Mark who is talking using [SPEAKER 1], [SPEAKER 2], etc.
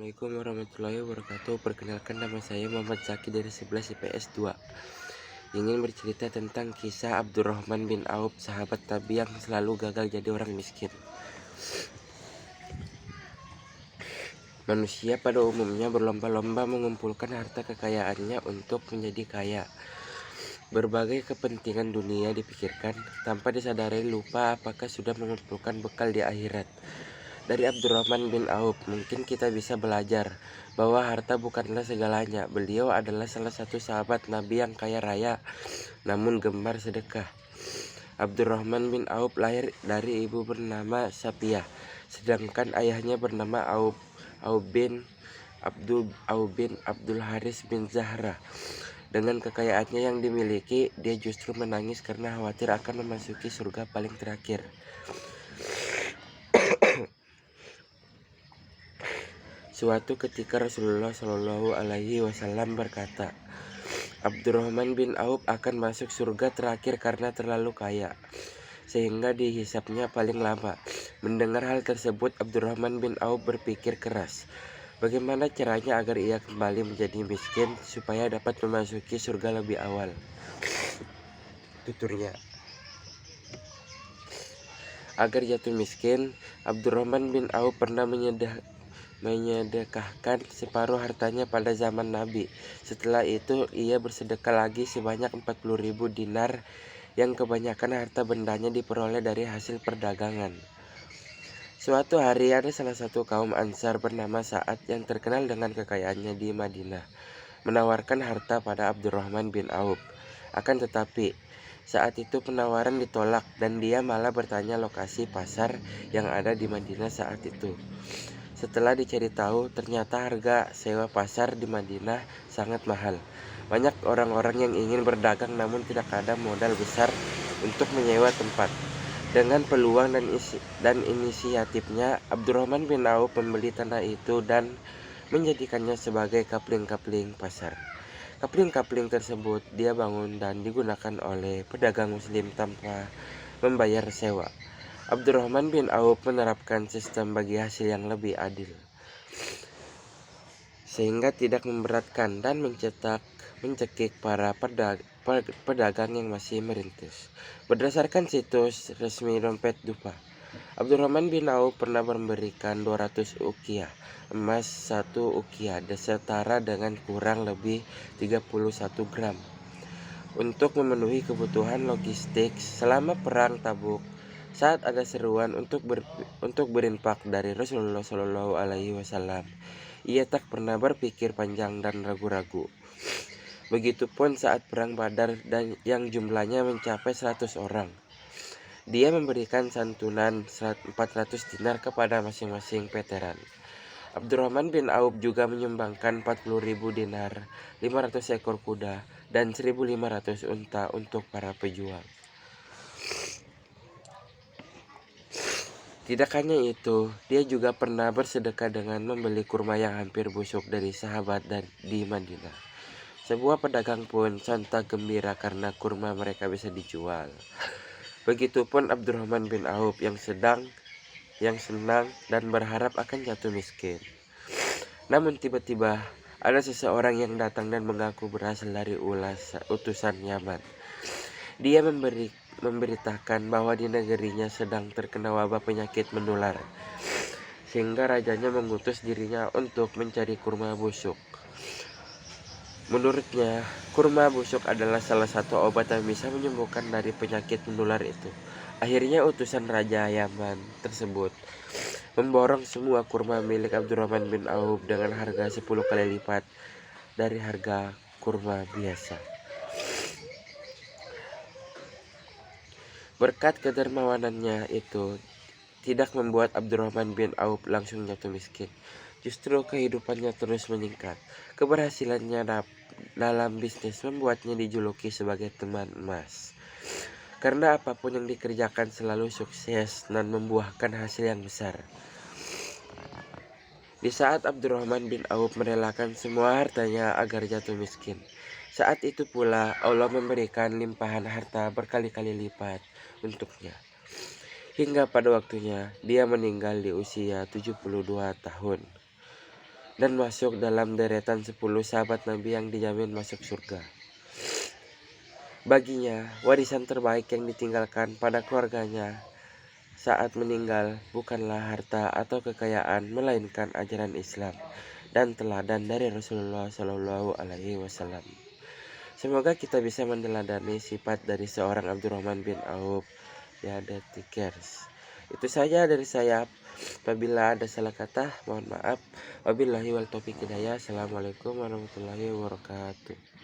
[SPEAKER 1] Assalamualaikum warahmatullahi wabarakatuh. Perkenalkan, nama saya Muhammad Zaki dari 11 IPS 2. Ingin bercerita tentang kisah Abdurrahman bin Auf, sahabat Nabi yang selalu gagal jadi orang miskin. Manusia pada umumnya berlomba-lomba mengumpulkan harta kekayaannya untuk menjadi kaya. Berbagai kepentingan dunia dipikirkan tanpa disadari, lupa apakah sudah mengumpulkan bekal di akhirat. Dari Abdurrahman bin Auf, mungkin kita bisa belajar bahwa harta bukanlah segalanya. Beliau adalah salah satu sahabat Nabi yang kaya raya, namun gemar sedekah. Abdurrahman bin Auf lahir dari ibu bernama Safiyah, sedangkan ayahnya bernama Auf bin Abdul Haris bin Zahra. Dengan kekayaannya yang dimiliki, dia justru menangis karena khawatir akan memasuki surga paling terakhir. Suatu ketika Rasulullah Shallallahu Alaihi Wasallam berkata, Abdurrahman bin Auf akan masuk surga terakhir karena terlalu kaya, sehingga dihisapnya paling lama. Mendengar hal tersebut, Abdurrahman bin Auf berpikir keras. Bagaimana caranya agar ia kembali menjadi miskin supaya dapat memasuki surga lebih awal? Tuturnya, agar jatuh miskin, Abdurrahman bin Auf pernah menyedekahkan separuh hartanya pada zaman Nabi. Setelah itu ia bersedekah lagi sebanyak 40.000 dinar, yang kebanyakan harta bendanya diperoleh dari hasil perdagangan. Suatu hari ada salah satu kaum Ansar bernama Sa'ad yang terkenal dengan kekayaannya di Madinah, menawarkan harta pada Abdurrahman bin Auf. Akan tetapi saat itu penawaran ditolak dan dia malah bertanya lokasi pasar yang ada di Madinah saat itu. Setelah dicari tahu, ternyata harga sewa pasar di Madinah sangat mahal. Banyak orang-orang yang ingin berdagang namun tidak ada modal besar untuk menyewa tempat. Dengan peluang dan inisiatifnya, Abdurrahman bin Auf membeli tanah itu dan menjadikannya sebagai kapling-kapling pasar. Kapling-kapling tersebut dia bangun dan digunakan oleh pedagang muslim tanpa membayar sewa. Abdurrahman bin Auf menerapkan sistem bagi hasil yang lebih adil, sehingga tidak memberatkan dan mencekik para pedagang yang masih merintis. Berdasarkan situs resmi Dompet Dupa, Abdurrahman bin Auf pernah memberikan 200 ukiah emas, 1 ukiah setara dengan kurang lebih 31 gram untuk memenuhi kebutuhan logistik selama perang Tabuk. Saat ada seruan untuk berinfak dari Rasulullah Shallallahu Alaihi Wasallam, ia tak pernah berpikir panjang dan ragu-ragu. Begitupun saat perang Badar dan yang jumlahnya mencapai 100 orang. Dia memberikan santunan 400 dinar kepada masing-masing veteran. Abdurrahman bin Auf juga menyumbangkan 40.000 dinar, 500 ekor kuda, dan 1.500 unta untuk para pejuang. Tidak hanya itu, dia juga pernah bersedekah dengan membeli kurma yang hampir busuk dari sahabat di Madinah. Sebuah pedagang pun sontak gembira karena kurma mereka bisa dijual. Begitupun Abdurrahman bin Auf yang senang dan berharap akan jatuh miskin. Namun tiba-tiba ada seseorang yang datang dan mengaku berasal dari utusan Yaman. Dia memberitakan bahwa di negerinya sedang terkena wabah penyakit menular, sehingga rajanya mengutus dirinya untuk mencari kurma busuk. Menurutnya, kurma busuk adalah salah satu obat yang bisa menyembuhkan dari penyakit menular itu. Akhirnya utusan Raja Yaman tersebut memborong semua kurma milik Abdurrahman bin Auf dengan harga 10 kali lipat dari harga kurma biasa. Berkat kedermawanannya itu tidak membuat Abdurrahman bin Auf langsung jatuh miskin. Justru kehidupannya terus meningkat. Keberhasilannya dalam bisnis membuatnya dijuluki sebagai teman emas. Karena apapun yang dikerjakan selalu sukses dan membuahkan hasil yang besar. Di saat Abdurrahman bin Auf merelakan semua hartanya agar jatuh miskin, saat itu pula Allah memberikan limpahan harta berkali-kali lipat untuknya. Hingga pada waktunya dia meninggal di usia 72 tahun. dan masuk dalam deretan 10 sahabat Nabi yang dijamin masuk surga. Baginya, warisan terbaik yang ditinggalkan pada keluarganya saat meninggal bukanlah harta atau kekayaan, melainkan ajaran Islam dan teladan dari Rasulullah Shallallahu Alaihi Wasallam. Semoga kita bisa meneladani sifat dari seorang Abdurrahman bin Auf, ya, the Tikers. Itu saja dari saya. Apabila ada salah kata, mohon maaf. Wabillahi wal taufiq hidayah. Assalamualaikum warahmatullahi wabarakatuh.